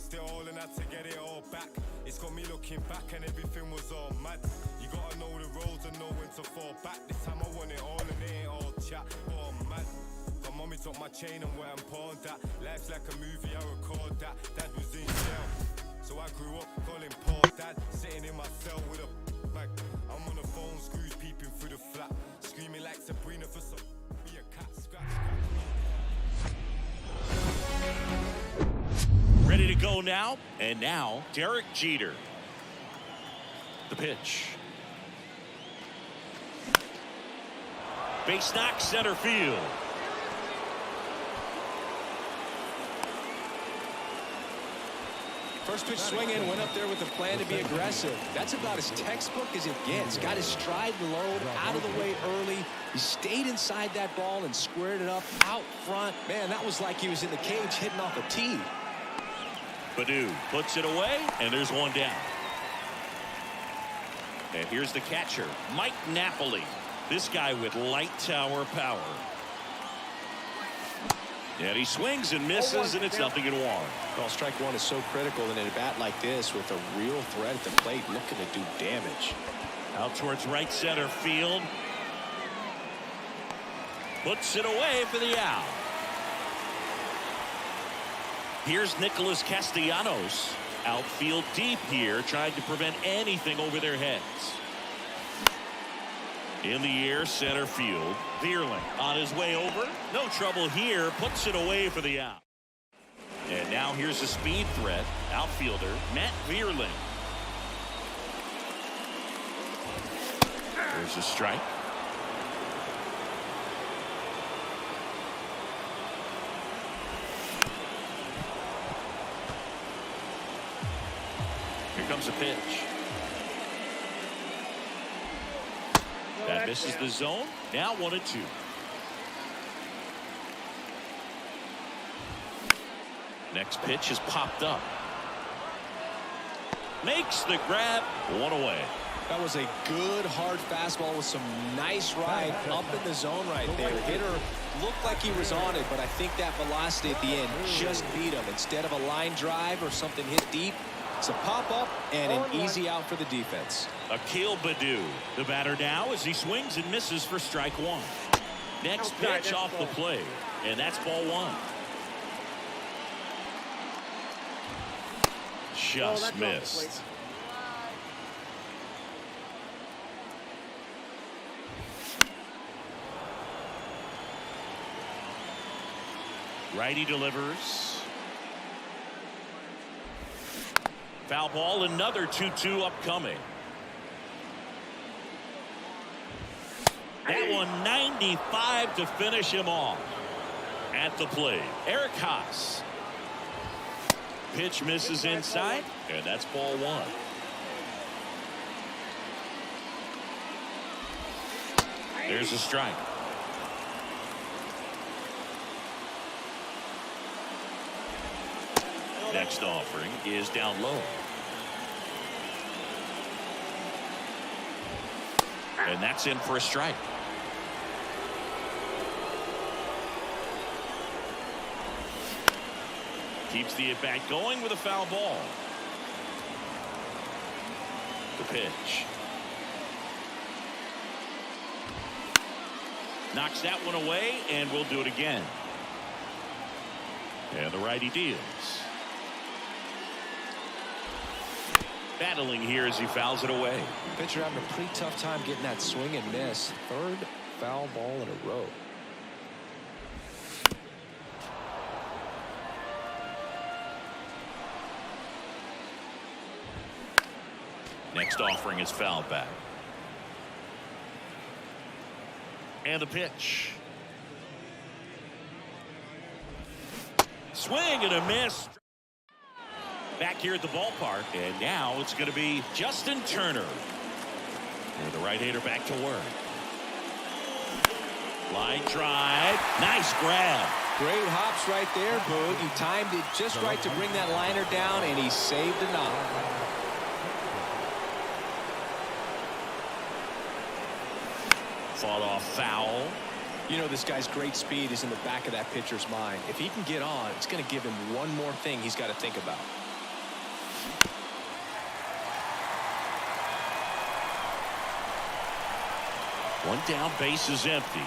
lost it all and had to get it all back. It's got me looking back and everything was all mad. You gotta know the roads and know when to fall back. This time I want it all and it ain't all chat. Oh man, my mommy took my chain and where I'm pawned at. Life's like a movie, I record that. Dad was in jail, so I grew up calling Paul Dad. Sitting in my cell with a bag. I'm on the phone, screws peeping through the flat. Screaming like Sabrina for some be a cat. Scratch. Ready to go now, and now Derek Jeter. The pitch. Base knock, center field. First pitch swinging, went up there with a plan to be aggressive. That's about as textbook as it gets. Got his stride low, out of the way early. He stayed inside that ball and squared it up out front. Man, that was like he was in the cage hitting off a tee. Baddoo puts it away, and there's one down. And here's the catcher, Mike Napoli. This guy with light tower power. And he swings and misses, and it's 0-1. Well, strike one is so critical in a bat like this with a real threat at the plate looking to do damage. Out towards right center field. Puts it away for the out. Here's Nicholas Castellanos. Outfield deep here, trying to prevent anything over their heads. In the air, center field. Vierling on his way over. No trouble here. Puts it away for the out. And now here's a speed threat. Outfielder Matt Vierling. There's a strike. Here comes a pitch. That misses the zone. Now 1-2. Next pitch is popped up. Makes the grab. One away. That was a good hard fastball with some nice ride up in the zone right there. Hitter looked like he was on it, but I think that velocity at the end just beat him. Instead of a line drive or something hit deep, it's a pop-up and an easy out for the defense. Akil Baddoo, the batter now as he swings and misses for strike one. Next pitch off the plate, and that's ball one. Just missed. Righty delivers. Foul ball, another 2-2 upcoming. That one 95 to finish him off. At the plate, Eric Haas. Pitch misses inside, and that's ball one. There's a strike. Next offering is down low. And that's in for a strike. Keeps the at-bat going with a foul ball. The pitch. Knocks that one away, and we'll do it again. And the righty deals. Battling here as he fouls it away. Pitcher having a pretty tough time getting that swing and miss. Third foul ball in a row. Next offering is fouled back. And the pitch. Swing and a miss. Back here at the ballpark, and now it's going to be Justin Turner. And the right-hander back to work. Line drive. Nice grab. Great hops right there, Boog. He timed it just right to bring that liner down, and he saved a knock. Fought off foul. You know, this guy's great speed is in the back of that pitcher's mind. If he can get on, it's going to give him one more thing he's got to think about. One down, base is empty.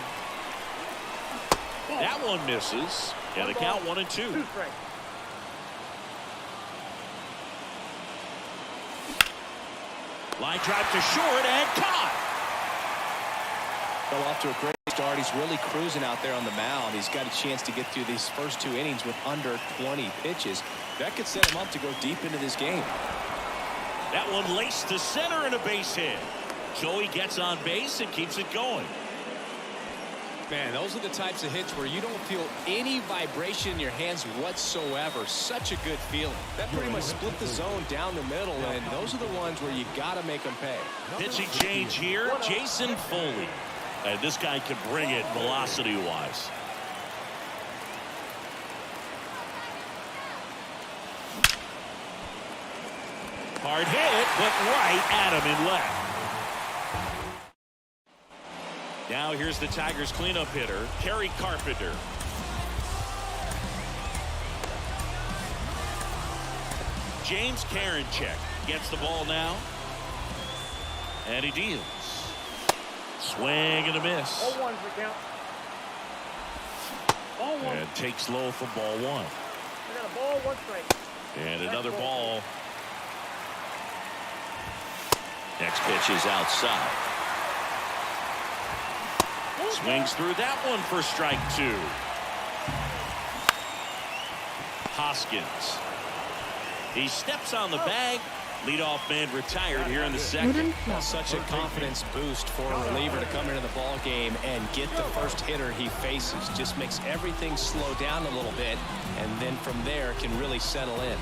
That one misses. And the count 1-2. Line drive to short and caught. Well, off to a great start. He's really cruising out there on the mound. He's got a chance to get through these first 2 innings with under 20 pitches. That could set him up to go deep into this game. That one laced to center and a base hit. Joey gets on base and keeps it going. Man, those are the types of hits where you don't feel any vibration in your hands whatsoever. Such a good feeling. That pretty much split the zone down the middle, and those are the ones where you got to make them pay. Pitching change here, Jason Foley. And this guy can bring it velocity-wise. Hard hit, but right at him in left. Now here's the Tigers cleanup hitter, Kerry Carpenter. James Karinchak gets the ball now. And he deals. Swing and a miss. Ball 1 for count. Ball 1. And takes low for ball 1. We got a ball, 1 strike. And another ball. Next pitch is outside. Swings through that one for strike 2. Hoskins. He steps on the bag. Leadoff man retired here in the second. Such a confidence boost for a reliever to come into the ball game and get the first hitter he faces. Just makes everything slow down a little bit, and then from there can really settle in.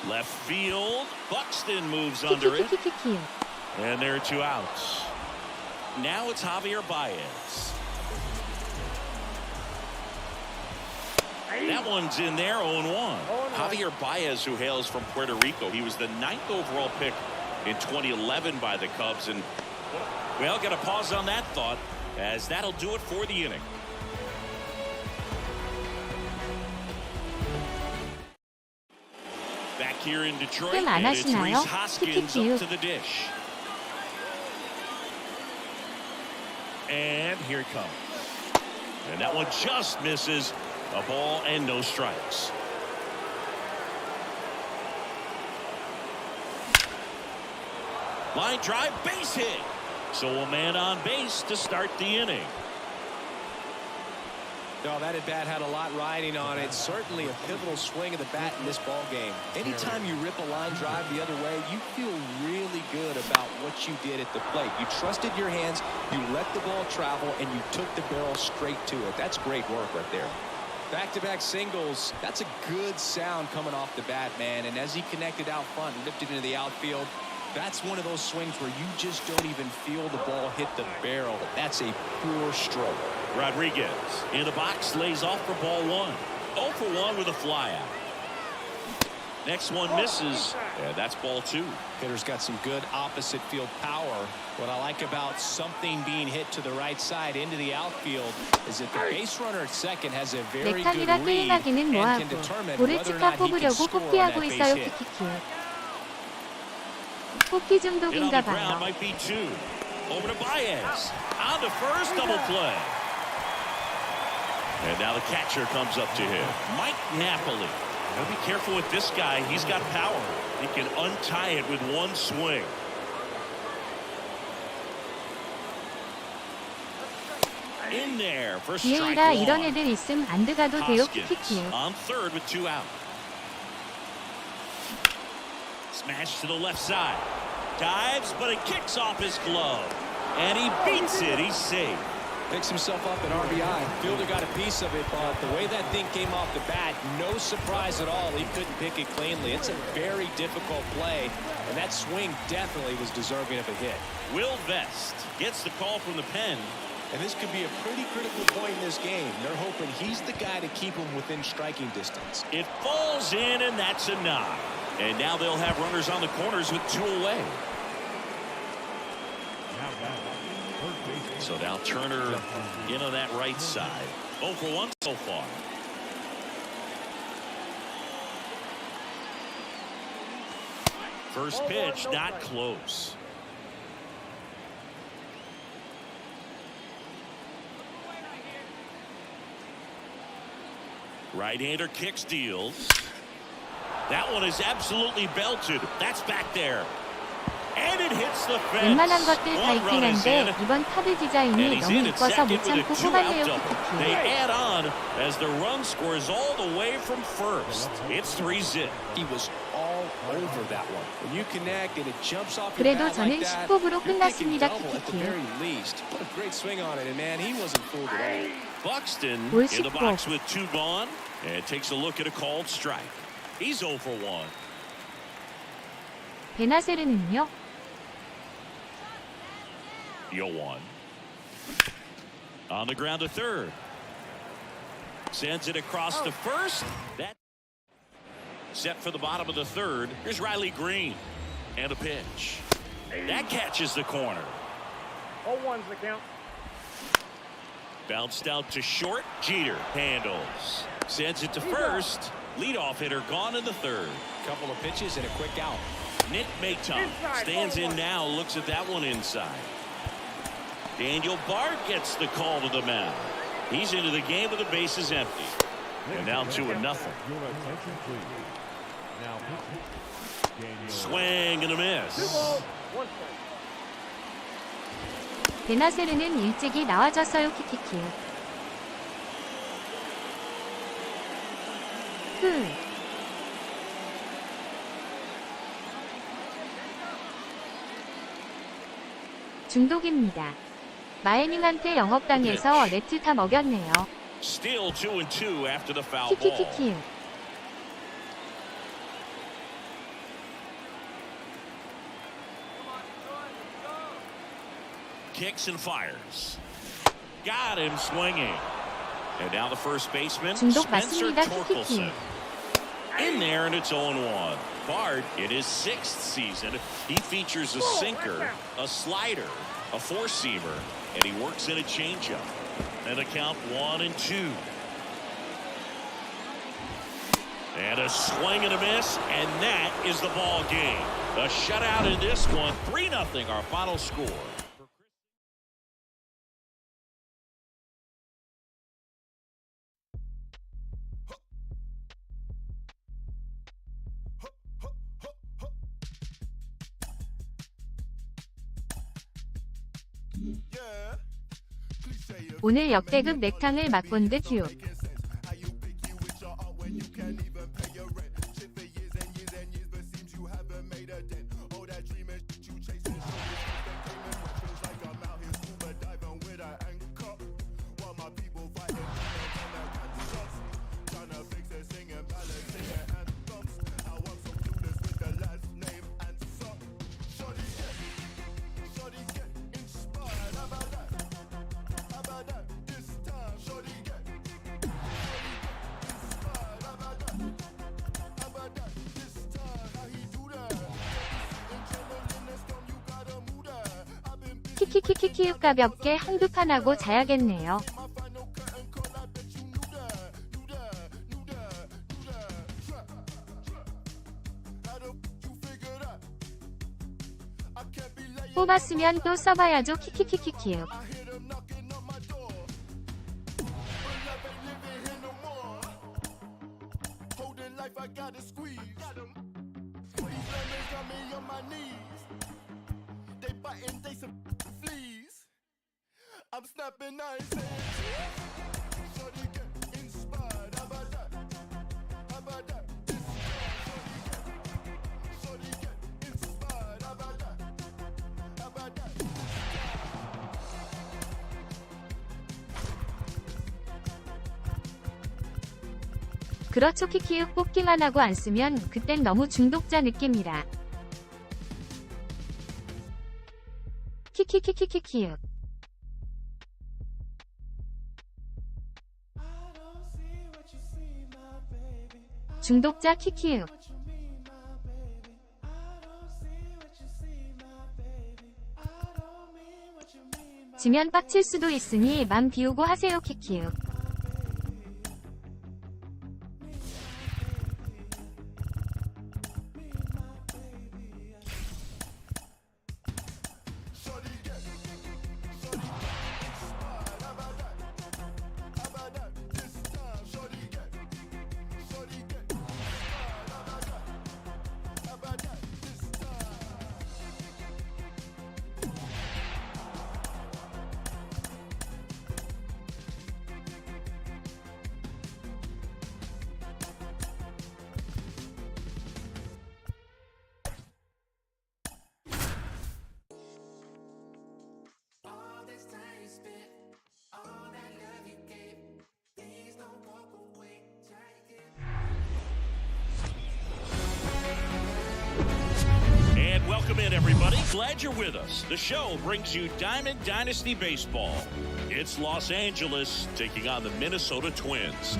Left field. Buxton moves under it. And there are 2 outs. Now it's Javier Baez. That one's in there, 0-1. Javier Baez, who hails from Puerto Rico. He was the 9th overall pick in 2011 by the Cubs. And, well, got to pause on that thought, as that'll do it for the inning. Back here in Detroit, and it's Rhys Hoskins up to the dish. And here it comes. And that one just misses. A ball and no strikes. Line drive, base hit. So a man on base to start the inning. No, that at bat had a lot riding on it. Certainly a pivotal swing of the bat in this ball game. Anytime you rip a line drive the other way, you feel really good about what you did at the plate. You trusted your hands, you let the ball travel, and you took the barrel straight to it. That's great work right there. Back-to-back singles. That's a good sound coming off the bat, man. And as he connected out front and lifted into the outfield, that's one of those swings where you just don't even feel the ball hit the barrel. That's a pure stroke. Rodriguez in the box, lays off for ball 1. 0 for 1 with a flyout. Next one misses, and that's ball 2. Hitter's got some good opposite field power. What I like about something being hit to the right side into the outfield is that the base runner at second has a very good read and can determine whether or not he can score on that base hit. Hit on the ground might be 2. Over to Baez. On the first, double play. And now the catcher comes up to him. Mike Napoli. Now be careful with this guy. He's got power. He can untie it with one swing. In there for strike 1. 이런 애들 있음 안 들어가도 돼요. 키키키요. On third with 2 out. Smash to the left side. Dives, but it kicks off his glove. And he beats it. He's safe. Picks himself up an RBI. Fielder got a piece of it, but the way that thing came off the bat, no surprise at all. He couldn't pick it cleanly. It's a very difficult play, and that swing definitely was deserving of a hit. Will Vest gets the call from the pen. And this could be a pretty critical point in this game. They're hoping he's the guy to keep him within striking distance. It falls in, and that's a knock. And now they'll have runners on the corners with 2 away. So now Turner in on that right side. 0 for 1 so far. First pitch, not close. Right-hander kicks, deals. That one is absolutely belted. That's back there. And it hits the fence. 웬만한 것들 다 One 있긴 run is 한데 in. 이번 카드 And 디자인이 he's 너무 in at 이뻐서 못 second with a 참고 two-out 뽑았네요. double. 키키키. They add on as the run scores all the way from first. It's 3-zip. He was all over that one. When you connect and it jumps off your 그래도 bat like 저는 that, 10곡으로 you're thinking 끝났습니다. double at the 키키키. very least. What a great swing on it, and man, he wasn't fooled at all. Buxton 올 in the 10곡. box with 2 gone and takes a look at a called strike. He's 0 for 1. 베나세르는요? 0-1. On the ground to third. Sends it across to first. That set for the bottom of the third. Here's Riley Green. And a pitch. That catches the corner. 0-1's the count. Bounced out to short. Jeter handles. Sends it to first. Leadoff hitter gone in the third. Couple of pitches and a quick out. Nick Maton stands in now, looks at that one inside. Daniel Bard gets the call to the mound. He's into the game with the bases empty. And now 2-0. Swing and a miss. 2-1 strike. 베나세르는 일찍이 나와줬어요. 키키키. 중독입니다. 마에닝한테 영업당해서 네트 다 먹였네요. Still 2-2 after the foul ball. 키키키키. Kicks and fires. Got him swinging. And now the first baseman, 중독 Spencer 맞습니다. Torkelson. 키키키. In there, and it's 0-1. Bard, in his 6th season, he features a sinker, a slider, a four-seamer, and he works in a changeup. And a count 1-2. And a swing and a miss, and that is the ball game. A shutout in this one, 3-0 our final score. 오늘 역대급 넥탕을 맛본 듯 휴. 키키키키키육 가볍게 한두 판 하고 자야겠네요. 뽑았으면 또 써봐야죠. 키키키키키육. I'm snapping nice. 그렇죠. 키키육 뽑기만 하고 안 쓰면 그땐 너무 중독자 느낌이라. 키키키키키키육. 중독자 키키육. 지면 빡칠 수도 있으니 맘 비우고 하세요. 키키육. Welcome in, everybody. Glad you're with us. The show brings you Diamond Dynasty Baseball. It's Los Angeles taking on the Minnesota Twins.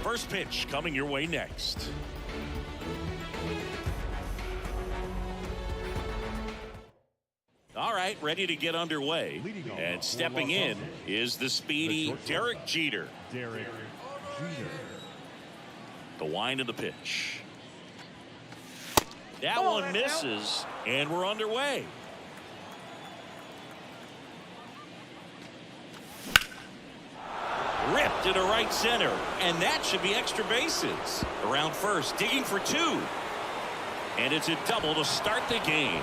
First pitch coming your way next. All right, ready to get underway. And stepping in is the speedy Derek Jeter. The wind of the pitch. That one misses, and we're underway. Ripped into right center, and that should be extra bases. Around first, digging for two. And it's a double to start the game.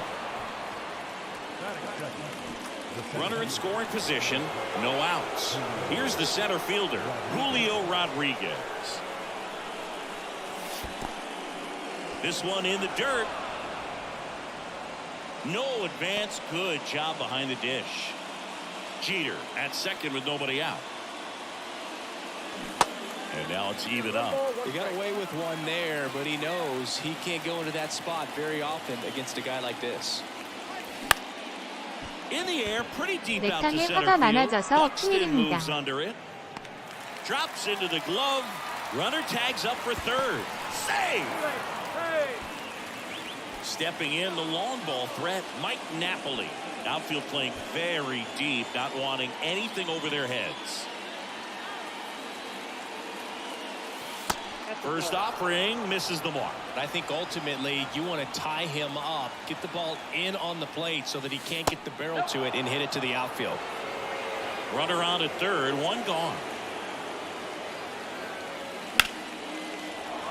Runner in scoring position, no outs. Here's the center fielder, Julio Rodriguez. This one in the dirt. No advance. Good job behind the dish. Jeter at second with nobody out. And now it's even up. He got away with one there, but he knows he can't go into that spot very often against a guy like this. In the air, pretty deep out to 넥탕에 center 화가 field. 많아져서 Buxton 큰일입니다. moves under it. Drops into the glove. Runner tags up for third. Save! Stepping in, the long ball threat, Mike Napoli. Outfield playing very deep, not wanting anything over their heads. First offering misses the mark. I think ultimately you want to tie him up, get the ball in on the plate so that he can't get the barrel to it and hit it to the outfield. Runner on at third, one gone.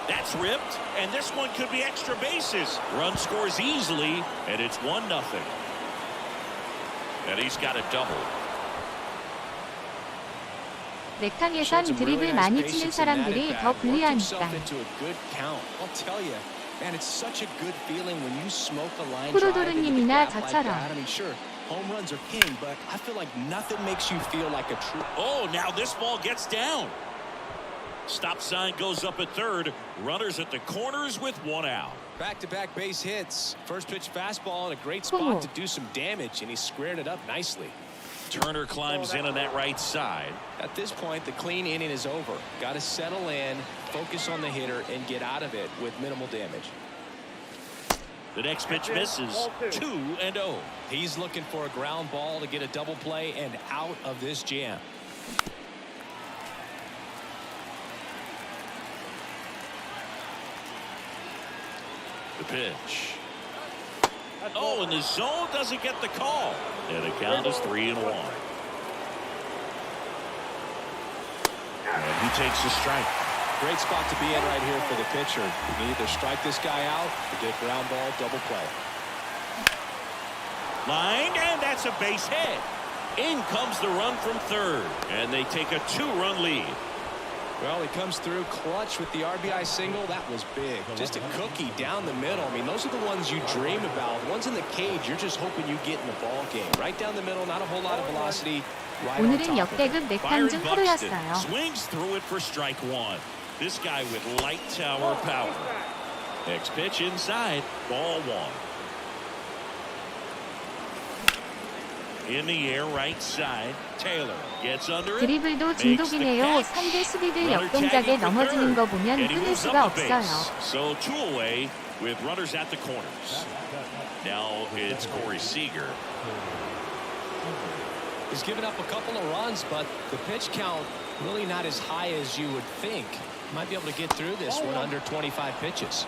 That's ripped, and this one could be extra bases. Run scores easily, and it's 1-0. And he's got a double. 넥탕에선 드립을 많이 치는 사람들이 더 불리하니까. 프로도르님이나 저처럼. Oh, now this ball gets down. Stop sign goes up at third. Runners at the corners with one out. Back-to-back base hits. First pitch fastball in a great spot to do some damage, and he squared it up nicely. Turner climbs in on that right side. At this point, the clean inning is over. Got to settle in, focus on the hitter, and get out of it with minimal damage. The next pitch misses. 2-0. He's looking for a ground ball to get a double play and out of this jam. The pitch. Oh, and the zone doesn't get the call. And the count is 3-1. And he takes a strike. Great spot to be in right here for the pitcher. You can either strike this guy out or get ground ball, double play. Lined, and that's a base hit. In comes the run from third, and they take a 2-run lead. Well, he comes through clutch with the RBI single. That was big. Just a cookie down the middle. I mean, those are the ones you dream about. Ones in the cage, you're just hoping you get in the ball game. Right down the middle, not a whole lot of velocity. Right 오늘은 역대급 넥탕 중 하루였어요. Swings through it for strike one. This guy with light tower power. Next pitch inside, ball one. In the air, right side. Taylor gets under it. 드리블도 중독이네요. 상대 수비들 역동작에 넘어지는 거 보면 끊을 수가 없어요. So two away with runners at the corners. Now it's Corey Seager. He's given up a couple of runs, but the pitch count really not as high as you would think. Might be able to get through this one under 25 pitches.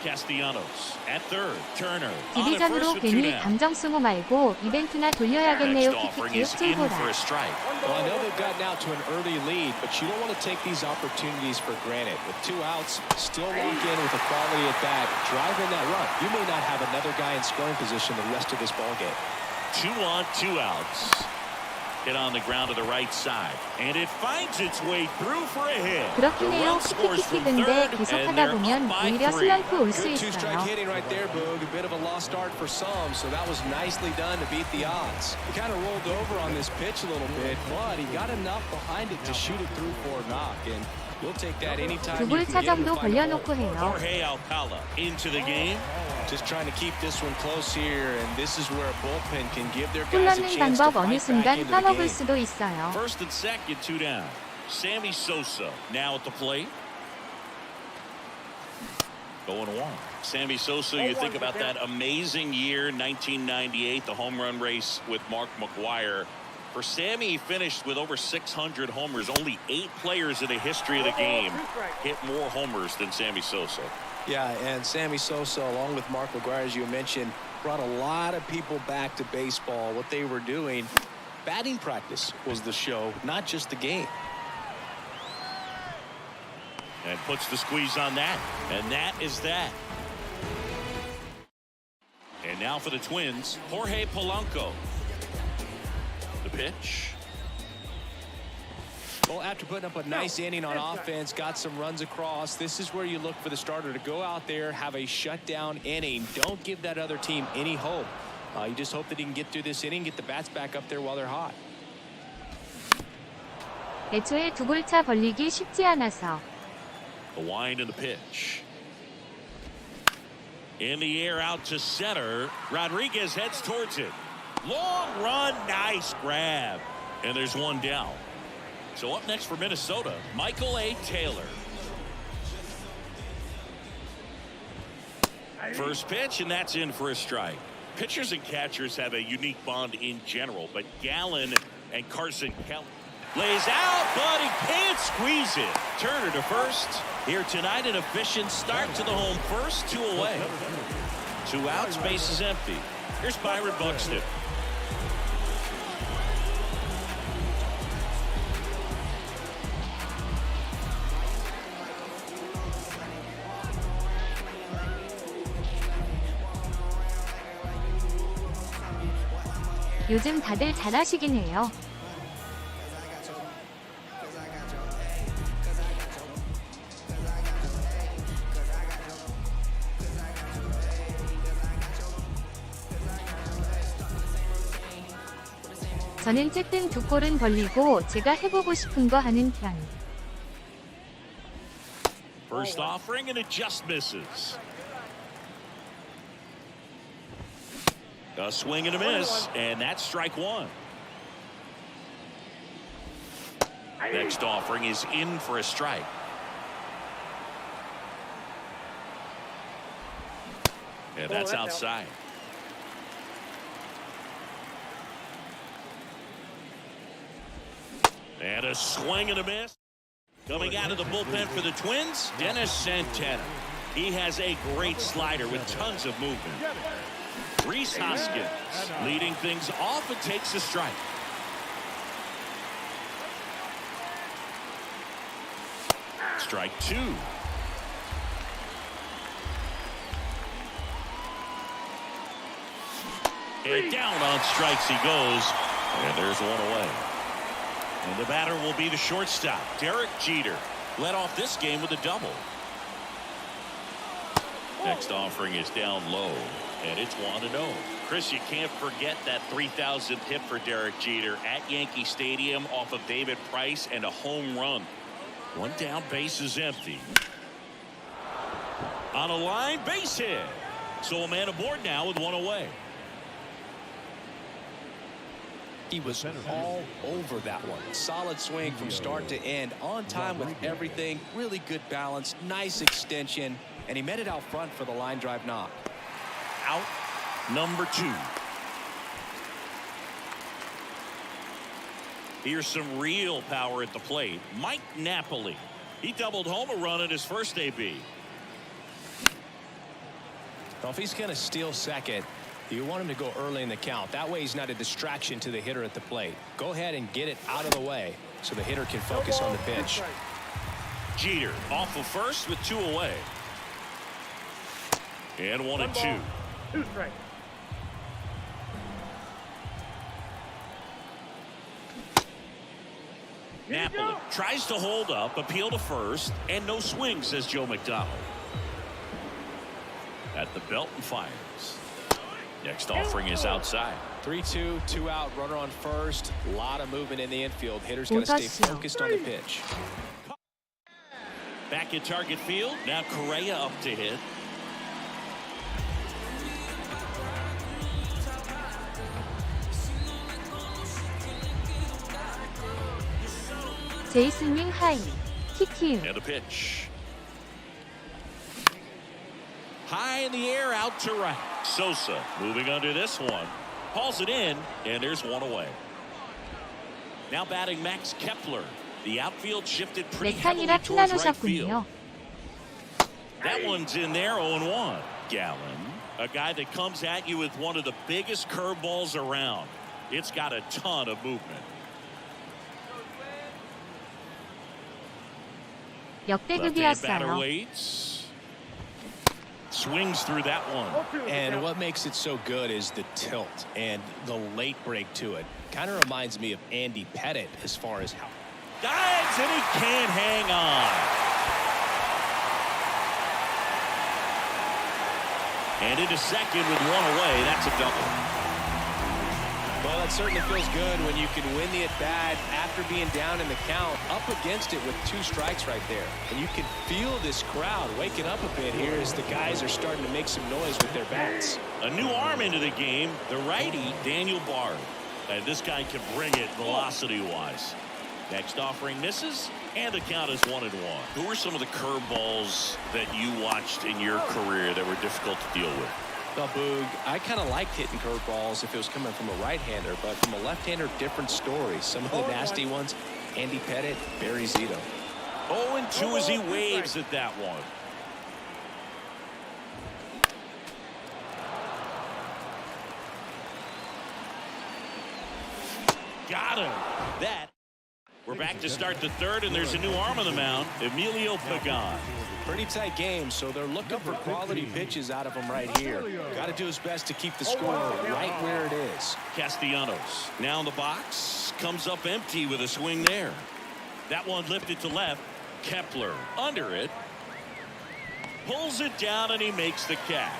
Castellanos at third. Turner. 디비전으로 괜히 감정 쓰고 말고 이벤트나 돌려야겠네요. 키키키요 쫄보라. Well, I know they've gotten out to an early lead, but you don't want to take these opportunities for granted. With 2 outs, still lock in with a quality at bat, drive in that run. You may not have another guy in scoring position the rest of this ball game. 2 on, 2 outs. Hit on the ground to the right side. And it finds its way through for a hit. 그렇긴 해요. 키키키키 근데 계속하다 보면 오히려 슬럼프 올 수 Good 있어요. two-strike hitting right there, Boog. A bit of a lost start for some, so that was nicely done to beat the odds. He kind of rolled over on this pitch a little bit, but he got enough behind it to shoot it through for a knock, and we'll take that anytime you can 두골차 get him 정도 to find a hole. 벌려놓고 해요. Jorge Alcala into the game. Just trying to keep this one close here, and this is where a bullpen can give their 볼 guys a 넣는 chance to 방법 어느 fight back 순간 into the 까먹을 game. 수도 있어요. First and second, 2 down. Sammy Sosa now at the plate. Going one. Sammy Sosa, you think about that amazing year, 1998, the home run race with Mark McGwire. For Sammy, he finished with over 600 homers. Only 8 players in the history of the game hit more homers than Sammy Sosa. Yeah, and Sammy Sosa, along with Mark McGwire, as you mentioned, brought a lot of people back to baseball. What they were doing, batting practice was the show, not just the game. And puts the squeeze on that. And that is that. And now for the Twins, Jorge Polanco. The pitch. Well, after putting up a nice inning on offense, got some runs across, this is where you look for the starter to go out there, have a shutdown inning. Don't give that other team any hope. You just hope that he can get through this inning, get the bats back up there while they're hot. 애초에 두골차 벌리기 쉽지 않아서. The wind and the pitch. In the air out to center. Rodriguez heads towards it. Long run, nice grab. And there's one down. So up next for Minnesota, Michael A. Taylor. First pitch, and that's in for a strike. Pitchers and catchers have a unique bond in general, but Gallen and Carson Kelly lays out, but he can't squeeze it. Turner to first. Here tonight, an efficient start to the home first, 2 away. 2 outs, base is empty. Here's Byron Buxton. 요즘 다들 잘하시긴 해요. 저는 쨌든 2골은 벌리고 제가 해보고 싶은 거 하는 편. First offering and it just misses. A swing and a miss, and that's strike 1. Next offering is in for a strike. And that's outside. And a swing and a miss. Coming out of the bullpen for the Twins, Dennis Santana. He has a great slider with tons of movement. Rhys Hoskins leading things off and takes a strike. Strike 2. And down on strikes he goes. And there's one away. And the batter will be the shortstop, Derek Jeter. Led off this game with a double. Next offering is down low. And it's 1-0. Chris, you can't forget that 3,000th hit for Derek Jeter at Yankee Stadium off of David Price and a home run. 1 down, base is empty. On a line, base hit. So a man aboard now with 1 away. He was all over that one. Solid swing from start to end. On time with everything. Really good balance. Nice extension. And he met it out front for the line drive knock. Out number 2. Here's some real power at the plate. Mike Napoli. He doubled home a run at his first AB. Well, if he's going to steal second, you want him to go early in the count. That way he's not a distraction to the hitter at the plate. Go ahead and get it out of the way so the hitter can focus on the pitch. Jeter off of first with 2 away. And 1-2. 2 strikes. Napoli tries to hold up, appeal to first, and no swing, says Joe McDonald. At the belt and fires. Next offering is outside. 3-2, 2 out, runner on first. A lot of movement in the infield. Hitter's got to stay focused on the pitch. Back at target field. Now Correa up to hit. 제이슨님 하이. 키키우. And a pitch. High in the air, out to right. Sosa moving under this one. Hauls it in, and there's one away. Now batting Max Kepler. The outfield shifted pretty heavily 메칸이라 towards right 피나노셨군요. field. That one's in there, 0-1. Gallen, a guy that comes at you with one of the biggest curveballs around. It's got a ton of movement. Left-hand batter 역대급이었어요. waits. Swings through that one. And what makes it so good is the tilt and the late break to it. Kind of reminds me of Andy Pettit as far as how. Dives, and he can't hang on. And into second with one away. That's a double. Well, that certainly feels good when you can win the at-bat after being down in the count, up against it with 2 strikes right there. And you can feel this crowd waking up a bit here as the guys are starting to make some noise with their bats. A new arm into the game, the righty, Daniel Bard. And this guy can bring it velocity-wise. Next offering misses, and the count is 1-1. Who were some of the curveballs that you watched in your career that were difficult to deal with? Well, Boog, I kind of liked hitting curveballs if it was coming from a right-hander, but from a left-hander, different story. Some of the nasty ones, Andy Pettit, Barry Zito. 0-2 as he waves at that one. Got him. That. We're back to start the third, and there's a new arm on the mound, Emilio Pagan. Pretty tight game, so they're looking for quality pitches out of him right here. Got to do his best to keep the score right where it is. Castellanos now in the box, comes up empty with a swing there. That one lifted to left. Kepler under it. Pulls it down, and he makes the catch.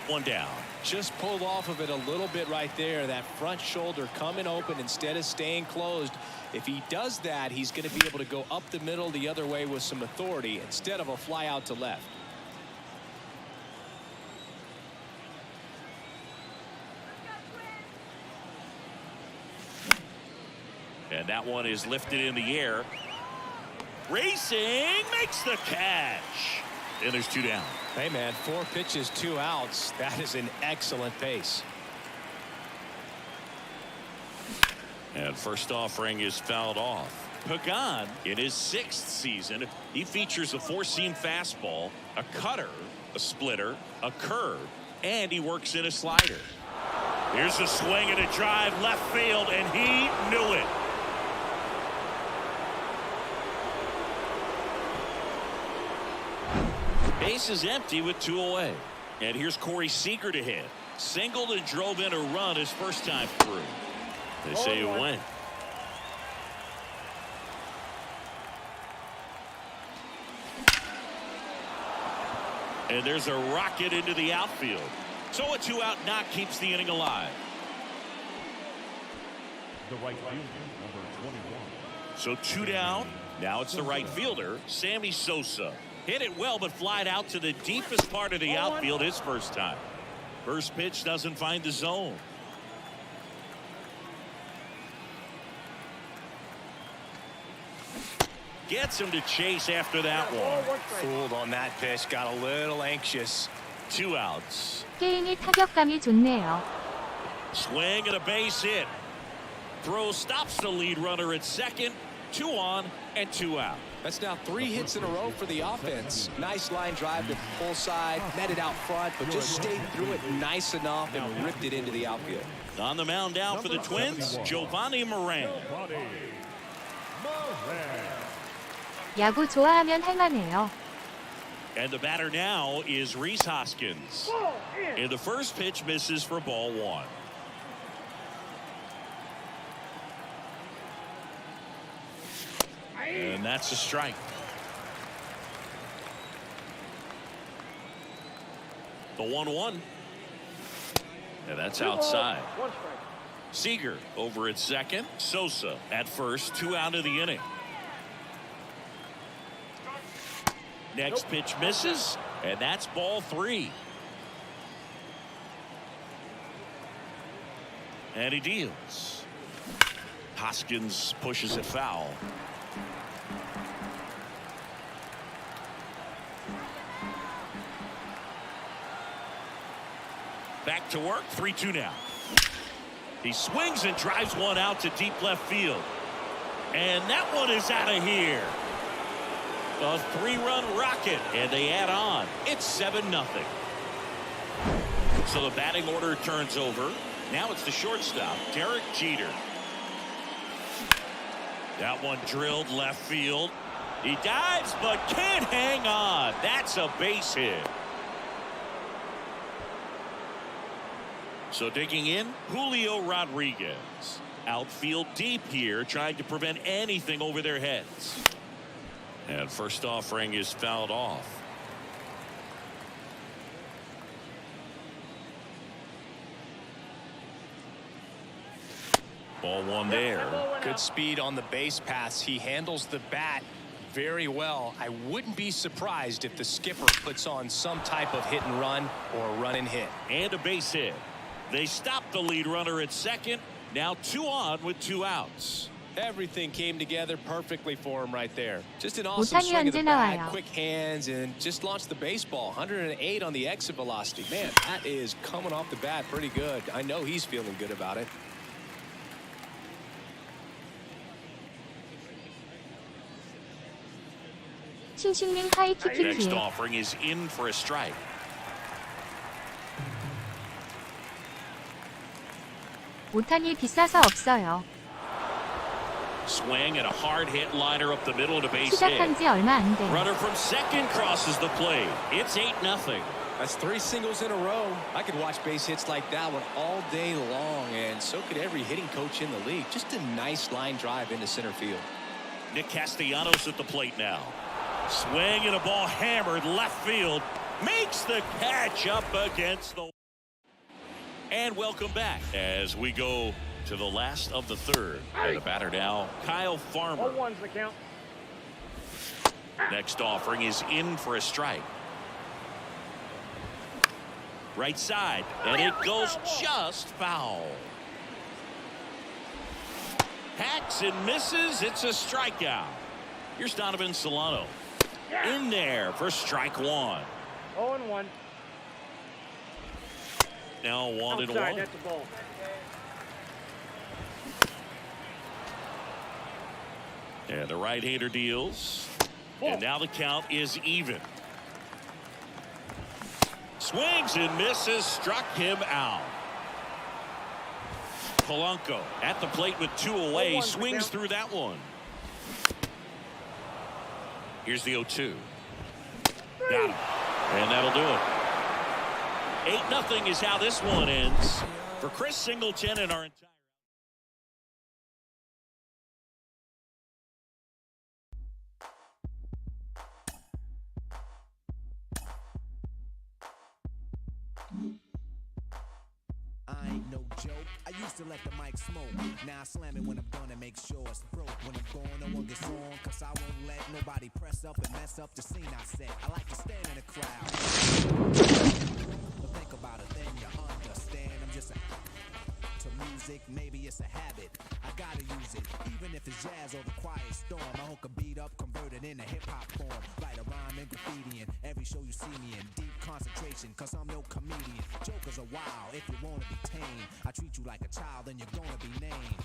One down. Just pulled off of it a little bit right there. That front shoulder coming open instead of staying closed. If he does that, he's going to be able to go up the middle the other way with some authority instead of a fly out to left. And that one is lifted in the air. Racing makes the catch. And there's 2 down. Hey, man, 4 pitches, 2 outs. That is an excellent pace. And first offering is fouled off. Pagan, in his 6th season, he features a 4-seam fastball, a cutter, a splitter, a curve, and he works in a slider. Here's a swing and a drive left field, and he knew it. Base is empty with 2 away. And here's Corey Seager to hit. Singled and drove in a run his first time through. They say it went. And there's a rocket into the outfield. So a 2-out knock keeps the inning alive. The right fielder, number 21. So 2 down. Now it's the right fielder, Sammy Sosa. Hit it well, but flied out to the deepest part of the outfield his first time. First pitch doesn't find the zone. Gets him to chase after that one. Fooled on that pitch, got a little anxious. 2 outs. 게임이 타격감이 좋네요. Swing and a base hit. Throw stops the lead runner at second. 2 on and 2 out. That's now 3 hits in a row for the offense. Nice line drive to full side, met it out front, but just stayed through it nice enough and ripped it into the outfield. On the mound now for the Twins, Giovanni Moran. 야구 좋아하면 할만해요. And the batter now is Rhys Hoskins. And the first pitch misses for ball 1. And that's a strike. The 1-1. And that's outside. One strike. Seager over at second. Sosa at first. 2 out of the inning. Next pitch misses. And that's ball 3. And he deals. Hoskins pushes it foul. Back to work. 3-2 now. He swings and drives one out to deep left field. And that one is out of here. A 3-run rocket, and they add on. It's 7-0. So the batting order turns over. Now it's the shortstop, Derek Jeter. That one drilled left field. He dives but can't hang on. That's a base hit. So digging in, Julio Rodriguez. Outfield deep here, trying to prevent anything over their heads. And first offering is fouled off. Ball 1 there. Good speed on the base pass. He handles the bat very well. I wouldn't be surprised if the skipper puts on some type of hit and run or a run and hit. And a base hit. They stop the lead runner at second. Now 2 on with 2 outs. Everything came together perfectly for him right there. Just an awesome swing of the bat, quick hands, and just launched the baseball. 108 on the exit velocity. Man, that is coming off the bat pretty good. I know he's feeling good about it. 싱싱님 하이 Next 키키키. offering is in for a strike. 오탄이 비싸서 없어요. Swing and a hard hit liner up the middle to base 시작한 hit. 지 얼마 안 돼. Runner from second crosses the plate. It's 8-0. That's 3 singles in a row. I could watch base hits like that one all day long, and so could every hitting coach in the league. Just a nice line drive into center field. Nick Castellanos at the plate now. Swing and a ball hammered left field. Makes the catch up against the... And welcome back as we go to the last of the third. And the batter now, Kyle Farmer. 0-1's the count. Next offering is in for a strike. Right side, and it goes just foul. Hacks and misses. It's a strikeout. Here's Donovan Solano. In there for strike 1. 0-1. Now 1-1. Outside, that's a ball. And the right-hander deals. And now the count is even. Swings and misses, struck him out. Polanco at the plate with 2 away, swings through that one. Here's the 0-2. Got him. And that'll do it. 8-0 is how this one ends. For Chris Singleton and our entire... I ain't no joke. I used to let the mic smoke. Now I slam it when I'm done and make sure it's broke. When I'm gone, no one gets on, cause I won't let nobody press up and mess up the scene I set. I like to stand in the crowd. But think about it, then you understand. I'm just a to music, maybe it's a habit. I gotta use it, even if it's jazz or the quiet storm. I hook a beat up, convert it into hip-hop form. Write a rhyme and graffiti in every show you see me in. Deep concentration, cause I'm no comedian. Jokers are wild, if you wanna be tame. I treat you like a child, then you're gonna be named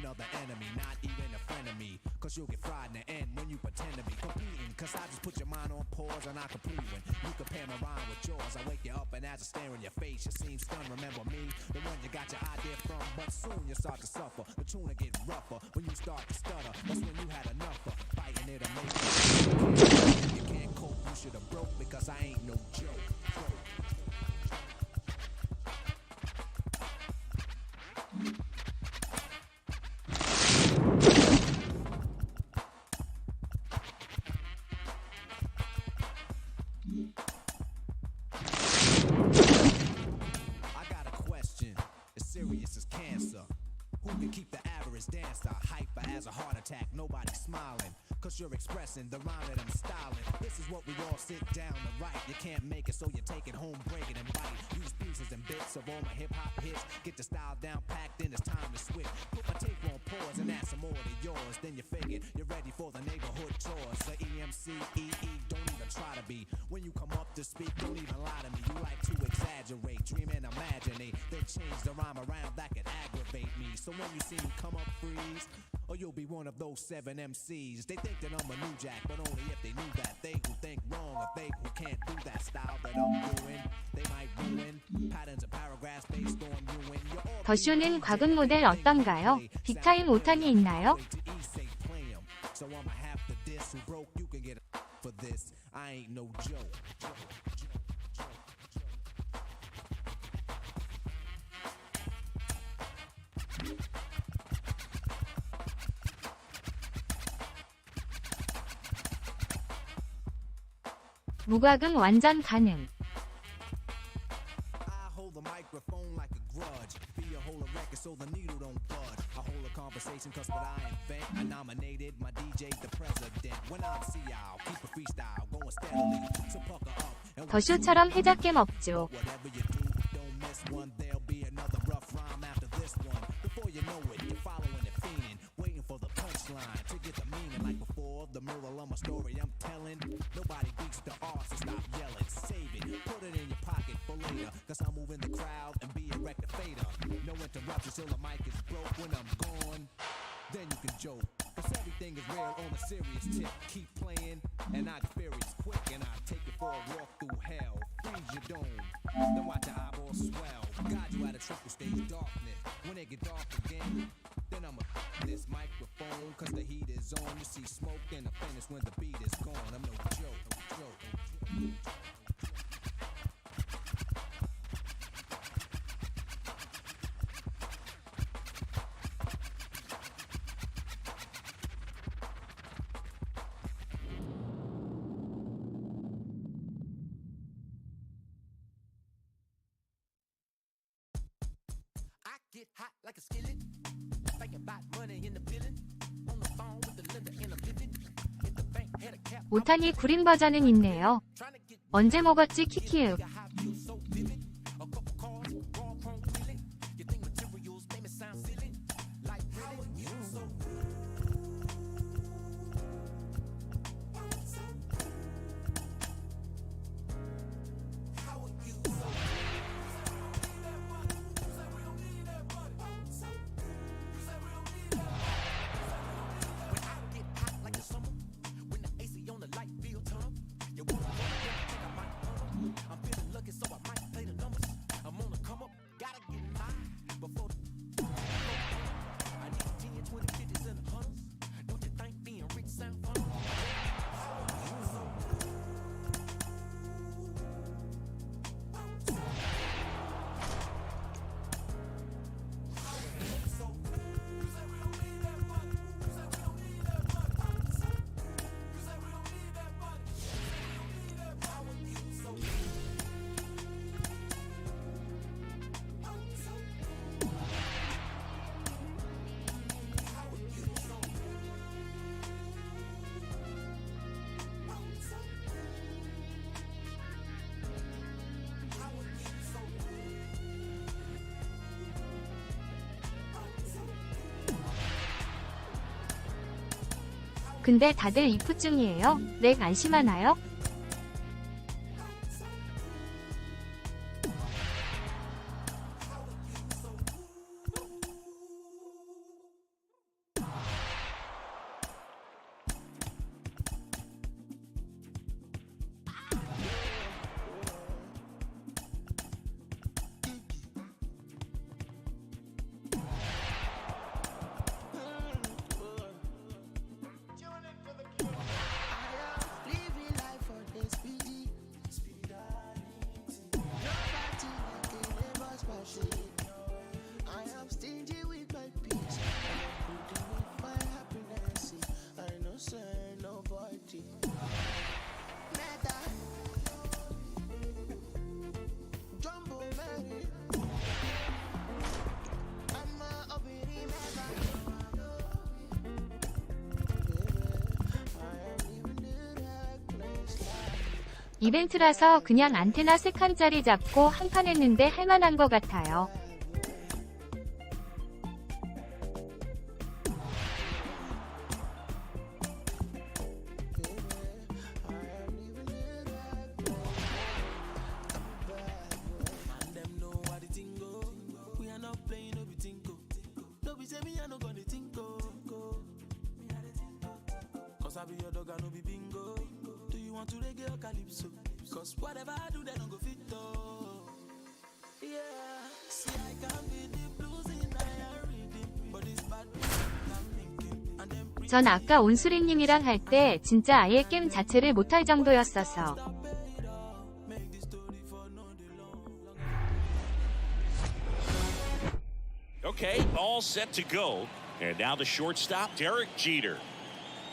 another enemy, not even a friend of me. Cause you'll get fried in the end when you pretend to be competing. Cause I just put your mind on pause and I complete when you compare my rhyme with yours. I wake you up and as I stare in your face, you seem stunned. Remember me, the one you got your idea from. But soon you start to suffer. The tune will get rougher when you start to stutter. That's when you had enough of fighting it or making it. You can't cope, you should have broke because I ain't no joke. Who can keep the average dancer hyper as a heart attack? Nobody smiling, cause you're expressing the rhyme that I'm styling. This is what we all sit down to write. You can't make it, so you take it home, break it and bite. Use pieces and bits of all my hip-hop hits. Get the style down packed, then it's time to switch. Put my tape on pause and add some more to yours. Then you figure you're ready for the neighborhood chores. The EMC, EE, don't even try to be. When you come up to speak, don't even lie to me. You like to exaggerate, dream and imaginate. Then change the rhyme around, that could aggravate me. So when you see me come up, freeze, or you'll be one of those 7 MCs. They think that I'm a new jack, but only if they knew that. They who think wrong, if they who can't do that style that I'm doing, they might ruin patterns and paragraphs based on ruin. 더쇼는 과금 모델 어떤가요? 빅타임 5탄이 있나요? So I'ma have to diss who broke, you can get for this. I ain't no joke. 무과금 완전 가능. I hold the microphone like a grudge. Be a whole record so the needle don't budge. I hold a conversation cause what I invent. I nominated my DJ the president. When I'm y'all keep a freestyle going steadily. So pucker up. 더쇼처럼 해작겜 없죠. Whatever you do, don't miss one. There'll be another rough rhyme after this one. Before you know it, you're following it, fiending, waiting for the punchline to get the meaning. Like before, the moral of my story I'm telling. Nobody beats the art, so stop yelling. Save it, put it in your pocket for later. Cause I'm moving the crowd and be a rectifier. No interruptions till the mic is broke. When I'm gone, then you can joke. Cause everything is real on a serious tip. Keep playing, and I experience quick, and I take it for a walk through hell. Freeze your dome, then watch your eyeballs swell. Guide you out of triple stage darkness. When it get dark again, then I'ma this microphone, cause the heat is on. You see smoke and the finish when the beat is gone. I'm no joke, no joke. Get hot like a skillet. Thinking about money in the building. On the phone with the lender in a living. If the bank had a cap. 5탄이 구린 버전은 있네요. 언제 먹었지 키키읍. 근데 다들 이프증이에요? 렉 안 심하나요? 이벤트라서 그냥 안테나 3칸짜리 잡고 한 판 했는데 할만한 것 같아요. 전 아까 온수리님이랑 할 때 진짜 아예 게임 자체를 못할 정도였어서. Okay, all set to go. And now the shortstop, Derek Jeter.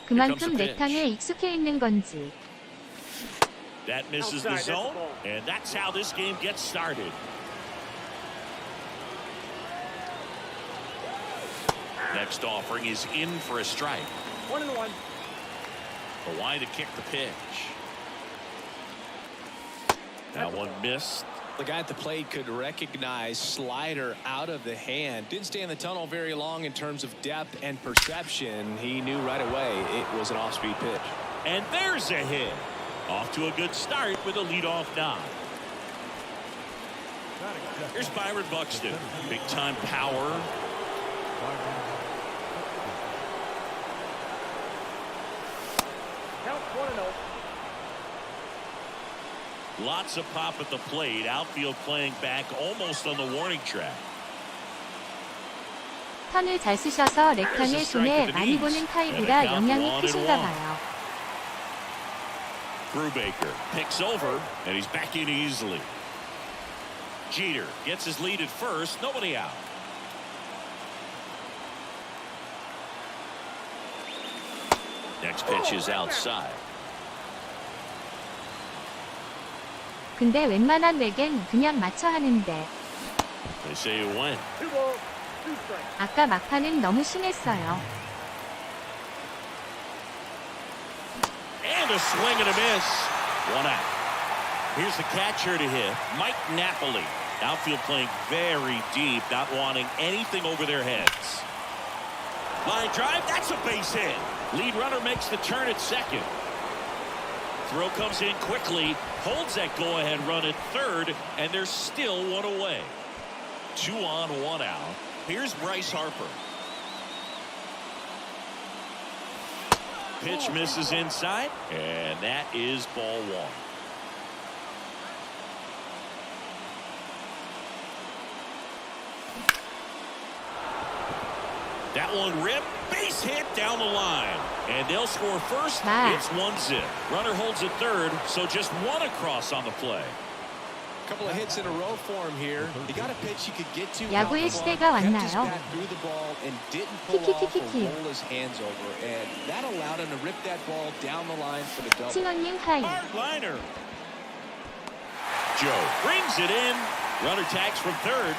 그만큼 내탕에 익숙해 있는 건지. That misses the zone, and that's how this game gets started. Next offering is in for a strike. 1-1. The line to kick the pitch. That one missed. The guy at the plate could recognize slider out of the hand. Didn't stay in the tunnel very long in terms of depth and perception. He knew right away it was an off-speed pitch. And there's a hit. Off to a good start with a leadoff nod. Here's Byron Buxton. Big-time power. Count 1-0. Lots of pop at the plate. Outfield playing back almost on the warning track. 턴을 잘 쓰셔서 렉탕에 손에 많이 보는 타입이라 영향이 크신가 봐요. Brubaker picks over, and he's back in easily. Jeter gets his lead at first. Nobody out. Next pitch is outside. 근데 웬만한 렉엔 그냥 맞춰 하는데. They say you win. 2-2 strikes. 아까 막판은 너무 심했어요. And a swing and a miss. One out. Here's the catcher to hit, Mike Napoli. Outfield playing very deep, not wanting anything over their heads. Line drive, that's a base hit. Lead runner makes the turn at second. Throw comes in quickly, holds that go-ahead run at third, and there's still one away. 2 on, 1 out. Here's Bryce Harper. Pitch misses inside, and that is ball 1. That one ripped, base hit down the line, and they'll score first. It's 1-0. Runner holds at third, so just one across on the play. A couple of hits in a row for him here. He got a pitch he could get to. 야구의 시대가 왔나요? Threw the ball and didn't pull off or roll his hands over, and that allowed him to rip that ball down the line for the double. 칭언님 하이. Hardliner. Joe brings it in. Runner tags from third.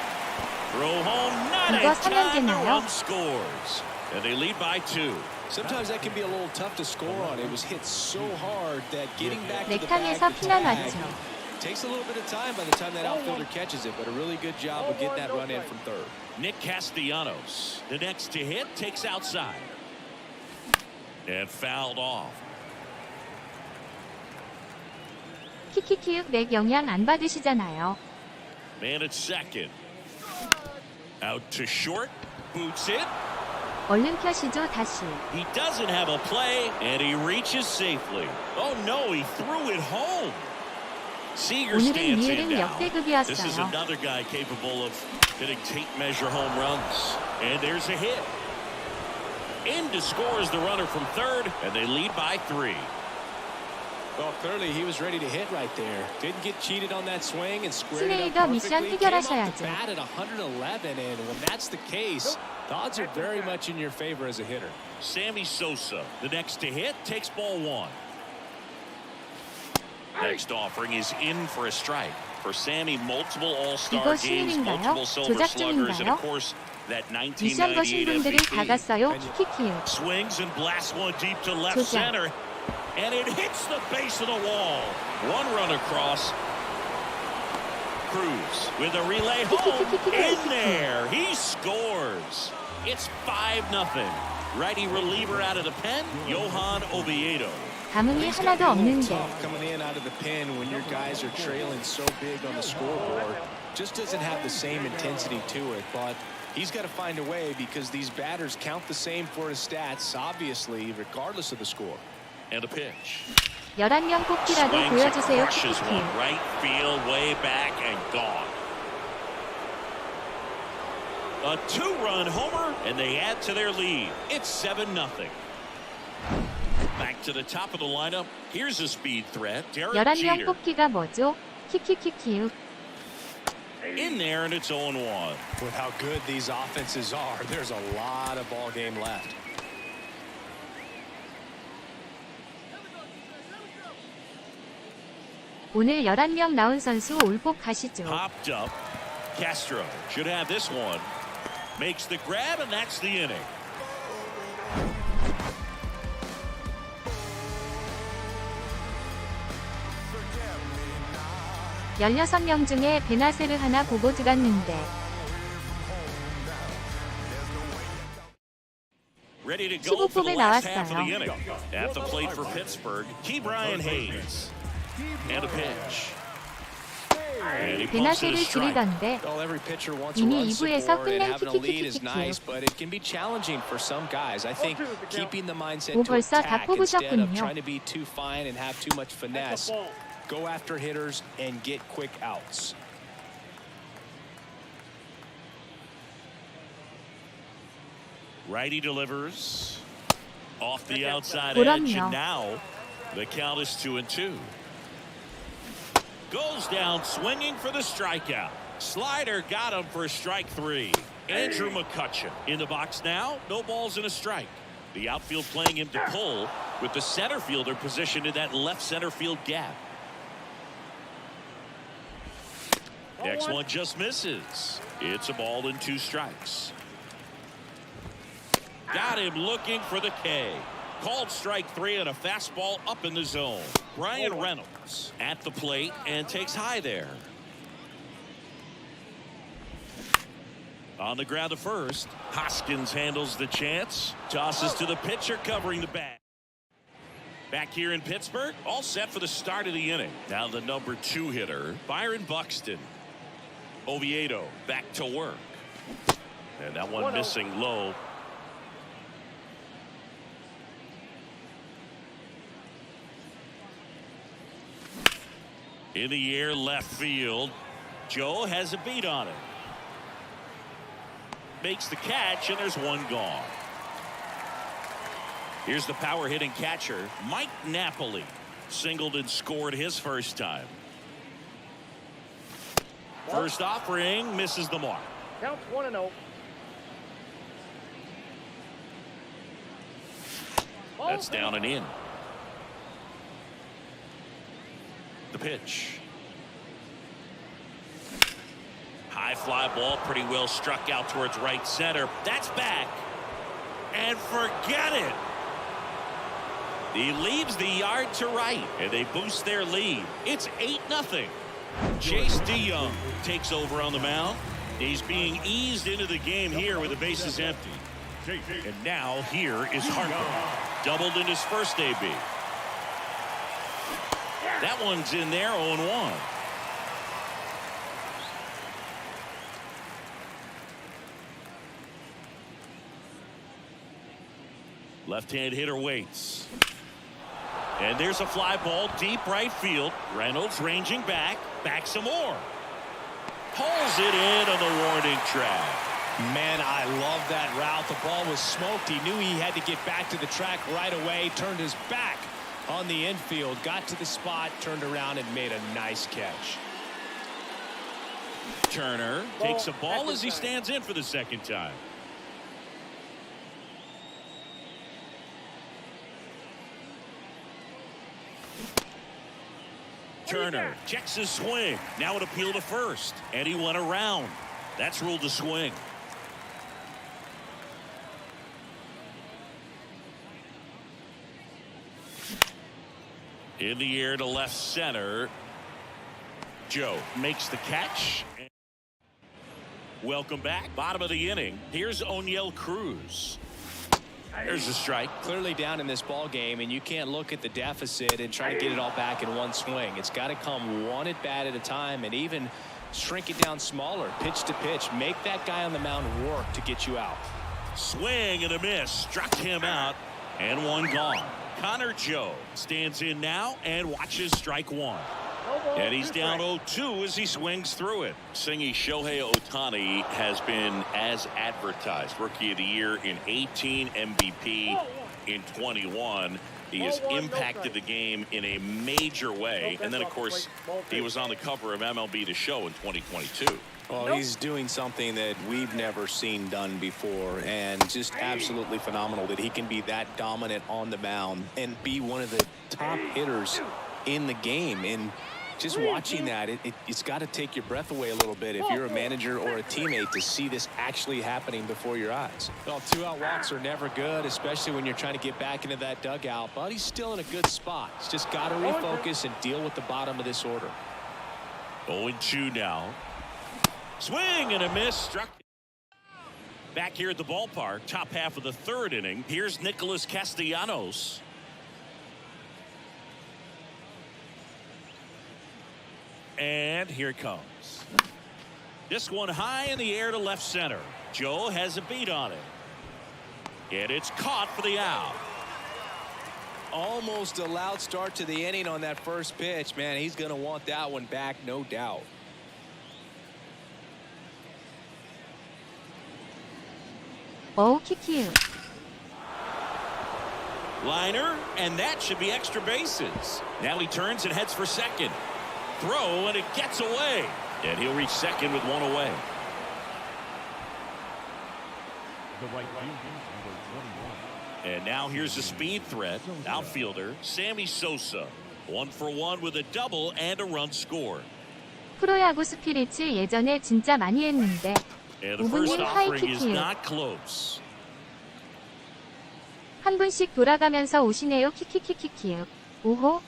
Throw home, not in time. The run scores, and they lead by 2. Sometimes that can be a little tough to score on. It was hit so hard that getting back to the 렉탕에서 피난 왔죠. takes a little bit of time by the time that outfielder catches it, but a really good job of getting that run in from third. Nick Castellanos, the next to hit, takes outside. And fouled off. 키키키윽 렉 영향 안 받으시잖아요. Man at second. Out to short, boots it. 얼른 펴시죠 다시. He doesn't have a play, and he reaches safely. Oh no, he threw it home. Seager 오늘은 stands in 리을은 now. This is 역대급이었어요. another guy capable of hitting tape measure home runs. And there's a hit. In to score is the runner from third, and they lead by 3. Well, clearly he was ready to hit right there. Didn't get cheated on that swing and squared it 슬레이더 up 미션 perfectly. Came off 해결하셔야죠. the bat at 111, and when that's the case, the odds are very much in your favor as a hitter. Sammy Sosa, the next to hit, takes ball 1. Next offering is in for a strike. For Sammy, multiple all-star 이거 games, 시민인가요? multiple silver 조작 sluggers, and of 중인가요? course, that 미션 거신 1998 분들을 다 MVP. 갔어요. 키키키윽. Swings and blasts one deep to left 조작. center. And it hits the base of the wall. One run across. Cruz with a relay home. In there. He scores. It's 5-0. Righty reliever out of the pen, Johan Oviedo. 감흥이 하나도 없는데. Tough coming in out of the pen when your guys are trailing so big on the scoreboard. Just doesn't have the same intensity to it, but he's got to find a way because these batters count the same for his stats, obviously, regardless of the score. And a pitch. 11명 뽑기라도 Swings and 보여주세요. crushes one right field, way back and gone. A 2-run homer, and they add to their lead. It's 7-0. Back to the top of the lineup. Here's a speed threat. Derek 11명 Jeter. 뽑기가 뭐죠? 키키키키우. In there, and it's 0-1. With how good these offenses are, there's a lot of ball game left. 오늘 11명 나온 선수 올복 가시죠. Popped up. Castro should have this one. Makes the grab, and that's the inning. 나 16명 중에 베나세르 하나 보고 들었는데. Ready to go for the 15분에 last half of the 나왔어요. inning. At the plate for Pittsburgh, Ke'Bryan Hayes. And a pitch. And he pumps it 베나세를 a strike. 줄이던데. Well, every pitcher wants a 이미 run 2부에서 support, and 끝낸 having a lead is 키키키키키키요. nice, but it can be challenging for some guys. I think keeping the mindset 오, to 벌써 다 attack instead of 뽑으셨군요. trying to be too fine and have too much finesse. Go after hitters and get quick outs. Righty delivers. Off the outside 그럼요. edge, and now the count is 2-2. Goes down swinging for the strikeout. Slider got him for strike 3. Andrew McCutchen in the box now. No balls and a strike. The outfield playing him to pull with the center fielder positioned in that left center field gap. Next one just misses. It's a ball and 2 strikes. Got him looking for the K. Called strike 3 and a fastball up in the zone. Brian Reynolds at the plate and takes high there. On the ground to first. Hoskins handles the chance. Tosses to the pitcher covering the bag. Back here in Pittsburgh, all set for the start of the inning. Now the number 2 hitter, Byron Buxton. Oviedo back to work. And that one missing low. In the air left field. Joe has a beat on it. Makes the catch, and there's one gone. Here's the power hitting catcher, Mike Napoli. Singled and scored his first time. First offering misses the mark. Counts 1-0. That's down and in. The pitch. High fly ball, pretty well struck out towards right center. That's back. And forget it. He leaves the yard to right, and they boost their lead. It's 8-0. Chase DeYoung takes over on the mound. He's being eased into the game here with the bases empty. And now here is Harper. Doubled in his first AB. That one's in there, 0-1. Left-hand hitter waits. And there's a fly ball deep right field. Reynolds ranging back some more. Pulls it in on the warning track. Man, I love that route. The ball was smoked. He knew he had to get back to the track right away. Turned his back on the infield. Got to the spot, turned around, and made a nice catch. Turner takes a ball as he stands in for the second time. Turner checks his swing. Now an appeal to first. And he went around. That's ruled a swing. In the air to left center. Joe makes the catch. Welcome back. Bottom of the inning. Here's O'Neill Cruz. There's a strike. Clearly down in this ball game, and you can't look at the deficit and try to get it all back in one swing. It's got to come one at bat at a time, and even shrink it down smaller, pitch to pitch. Make that guy on the mound work to get you out. Swing and a miss. Struck him out, and one gone. Connor Joe stands in now and watches strike one. And he's down 0-2 as he swings through it. Singy Shohei Ohtani has been as advertised. Rookie of the Year in 18, MVP in 21. He has impacted the game in a major way. And then, of course, he was on the cover of MLB The Show in 2022. Well, he's doing something that we've never seen done before, and just absolutely phenomenal that he can be that dominant on the mound and be one of the top hitters in the game. And just watching that, it's got to take your breath away a little bit if you're a manager or a teammate to see this actually happening before your eyes. Well, 2-out walks are never good, especially when you're trying to get back into that dugout, but he's still in a good spot. He's just got to refocus and deal with the bottom of this order. 0-2 now. Swing and a miss. Struck. Back here at the ballpark, top half of the third inning. Here's Nicholas Castellanos. And here it comes. This one high in the air to left center. Joe has a beat on it. And it's caught for the out. Almost a loud start to the inning on that first pitch. Man, he's going to want that one back, no doubt. 키키유. Liner, and that should be extra bases. Now he turns and heads for second. Throw, and it gets away. And he'll reach second with one away. And now here's a speed threat. Outfielder Sammy Sosa. 1-for-1 with a double and a run scored. 프로야구 스피릿츠 예전에 진짜 많이 했는데. And the first 5분님 offering is 하이키키유. not close. 한 분씩 돌아가면서 오시네요. 키키키키키유. 5호.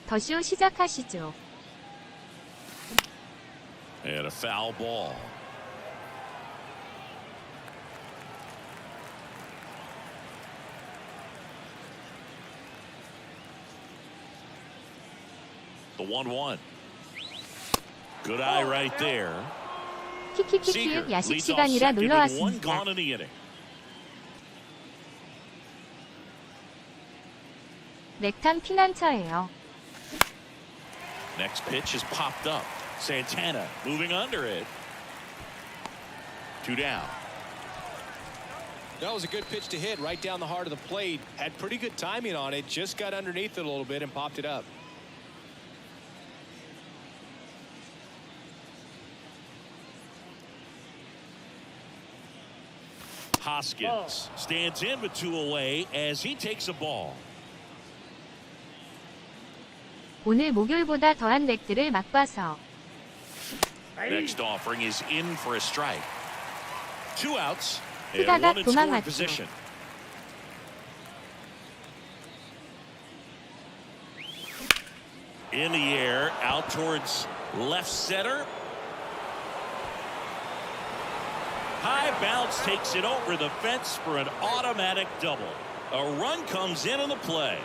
더쇼 시작하시죠. And a foul ball. The 1-1. Good eye right there. 키키키키유 야식 leads off 시간이라 second 놀러 with one 왔습니다. gone in the inning. 넥탄 피난처예요. Next pitch is popped up. Santana moving under it. 2 down. That was a good pitch to hit right down the heart of the plate. Had pretty good timing on it. Just got underneath it a little bit and popped it up. Hoskins stands in with 2 away as he takes a ball. 오늘 목요일보다 더한 렉들을 맛봐서. Next offering is in for a strike. 2 outs and 피다가 one in scoring 도망갔죠. position. In the air, out towards left center. High bounce takes it over the fence for an automatic double. A run comes in on the play.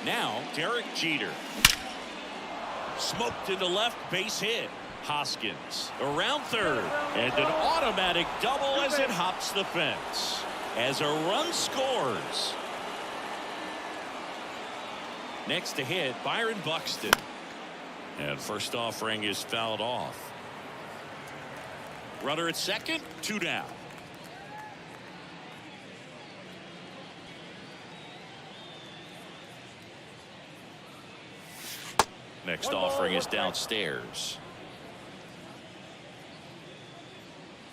Now, Derek Jeter. Smoked into left, base hit. Hoskins around third, and an automatic double as it hops the fence. As a run scores. Next to hit, Byron Buxton. And first offering is fouled off. Runner at second, 2 down. Next offering is downstairs.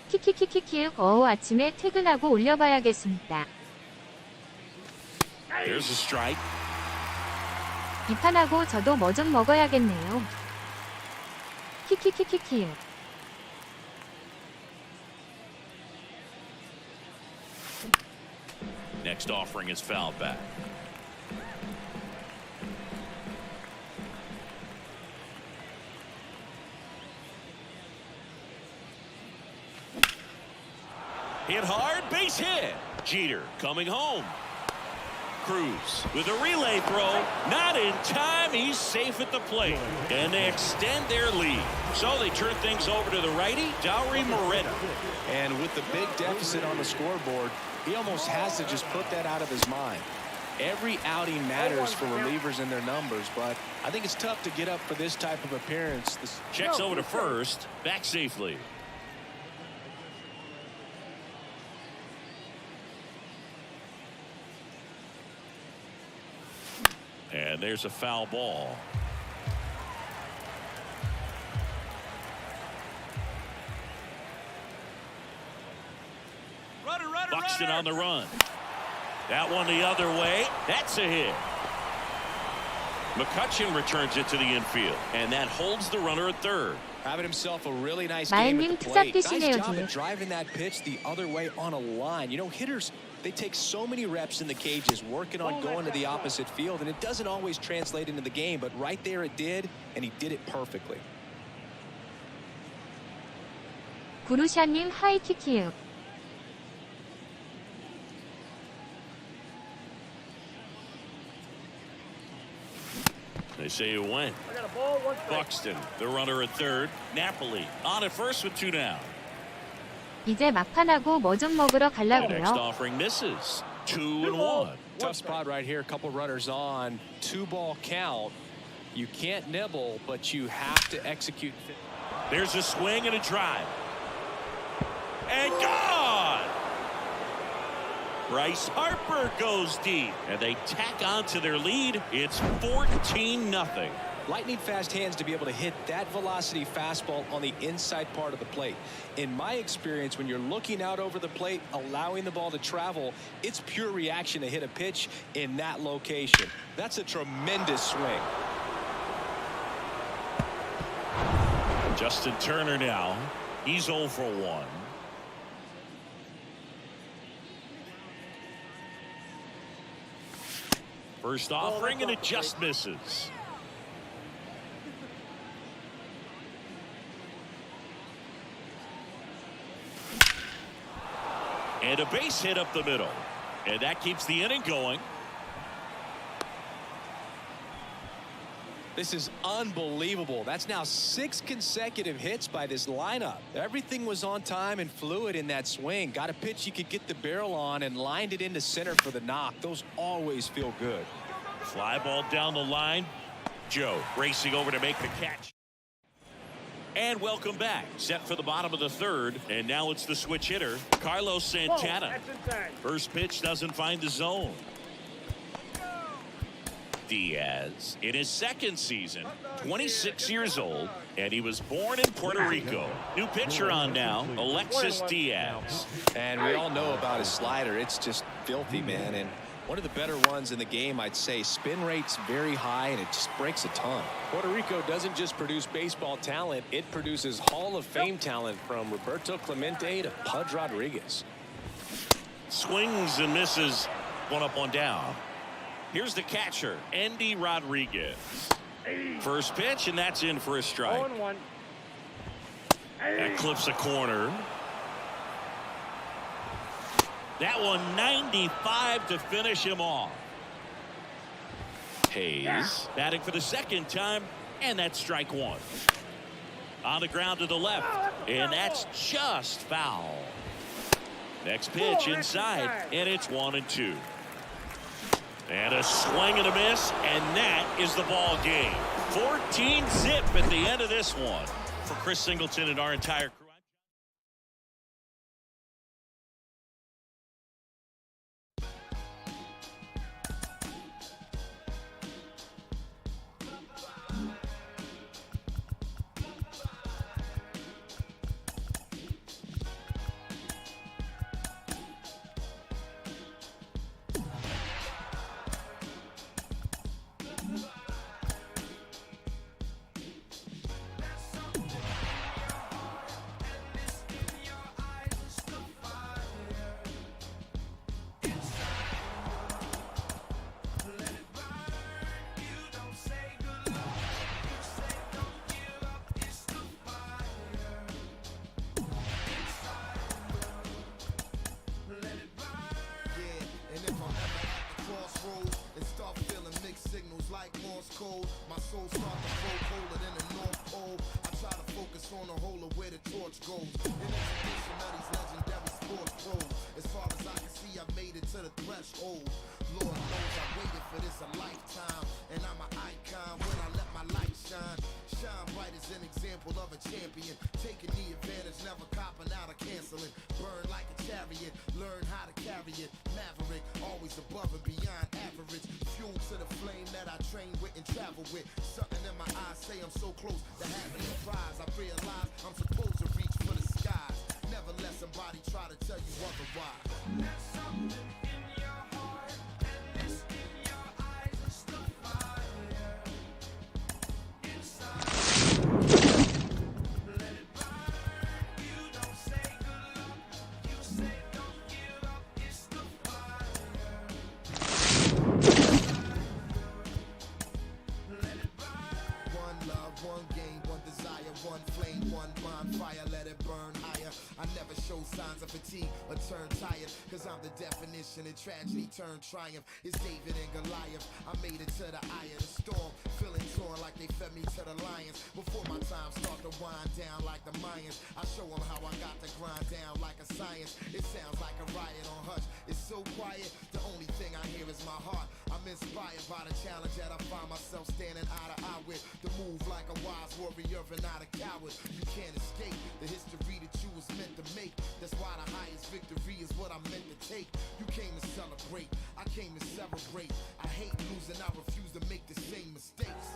키키키키키유. 아침에 퇴근하고 올려봐야겠습니다. There's a strike. 비판하고 저도 뭐 좀 먹어야겠네요. 키키키키키유. Next offering is fouled back. Hit hard, base hit. Jeter coming home. Cruz with a relay throw. Not in time. He's safe at the plate. And they extend their lead. So they turn things over to the righty, Dauri Moreta. And with the big deficit on the scoreboard, he almost has to just put that out of his mind. Every outing matters for relievers and their numbers, but I think it's tough to get up for this type of appearance. Checks over to first. Back safely. And there's a foul ball. Buxton on the run. That one the other way. That's a hit. McCutchen returns it to the infield, and that holds the runner at third. Having himself a really nice game at the plate. Nice 특삭 job 드시네요, at driving that pitch the other way on a line. You know, hitters, they take so many reps in the cages working on going to the opposite field, and it doesn't always translate into the game, but right there it did, and he did it perfectly. 구루샤님 하이키키읍. They say it went. I got a ball, one strike. Buxton, the runner at third. Napoli on at first with two down. 이제 막판하고 뭐 좀 먹으러 The next 가려고요. offering misses. 2-1. Tough spot right here. A couple runners on. 2-ball count. You can't nibble, but you have to execute. There's a swing and a drive. And gone! Bryce Harper goes deep, and they tack on to their lead. It's 14-0. Lightning fast hands to be able to hit that velocity fastball on the inside part of the plate. In my experience, when you're looking out over the plate, allowing the ball to travel, it's pure reaction to hit a pitch in that location. That's a tremendous swing. Justin Turner now. He's 0 for 1. First offering, and it just misses. And a base hit up the middle. And that keeps the inning going. This is unbelievable. That's now 6 consecutive hits by this lineup. Everything was on time and fluid in that swing. Got a pitch you could get the barrel on and lined it into center for the knock. Those always feel good. Fly ball down the line. Joe racing over to make the catch. And welcome back. Set for the bottom of the third. And now it's the switch hitter, Carlos Santana. First pitch doesn't find the zone. Diaz in his second season, 26 years old, and he was born in Puerto Rico. New pitcher on now, Alexis Diaz. And we all know about his slider. It's just filthy, man. And one of the better ones in the game, I'd say. Spin rate's very high, and it just breaks a ton. Puerto Rico doesn't just produce baseball talent. It produces Hall of Fame talent from Roberto Clemente to Pudge Rodriguez. Swings and misses. One up, one down. Here's the catcher, Andy Rodriguez. First pitch, and that's in for a strike. 0-1. That clips a corner. That one 95 to finish him off. Hayes batting for the second time, and that's strike one. On the ground to the left, and that's just foul. Next pitch inside, and it's 1-2. And a swing and a miss, and that is the ball game. 14-zip at the end of this one. For Chris Singleton and our entire crew. example of a champion. Taking the advantage, never copping out or canceling. Burn like a chariot, learn how to carry it. Maverick, always above and beyond average. Fuel to the flame that I train with and travel with. Something in my eyes say I'm so close to having a prize. I realize I'm supposed to reach for the skies. Never let somebody try to tell you otherwise. There's something in your heart and it's in your eyes. It's the fire inside. Let it burn. You don't say good luck. You say don't give up. It's the fire. Let it burn. One love, one game, one desire, one flame, one bonfire. Let it burn higher. I never show signs of fatigue or turn tired, cause I'm the definition of tragedy turned triumph. It's David and Goliath. I made it to the eye of the storm, feeling torn like they fed me to the lions. Before my time start to wind down like the Mayans, I show them how I got to grind down like a science. It sounds like a riot on hush. It's so quiet, the only thing I hear is my heart. I'm inspired by the challenge that I find myself standing eye to eye with. To move like a wise warrior and not a coward. You can't escape the history that you was meant to make. That's why the highest victory is what I'm meant to take. You came to celebrate, I came to celebrate. I hate losing, I refuse to make the same mistakes.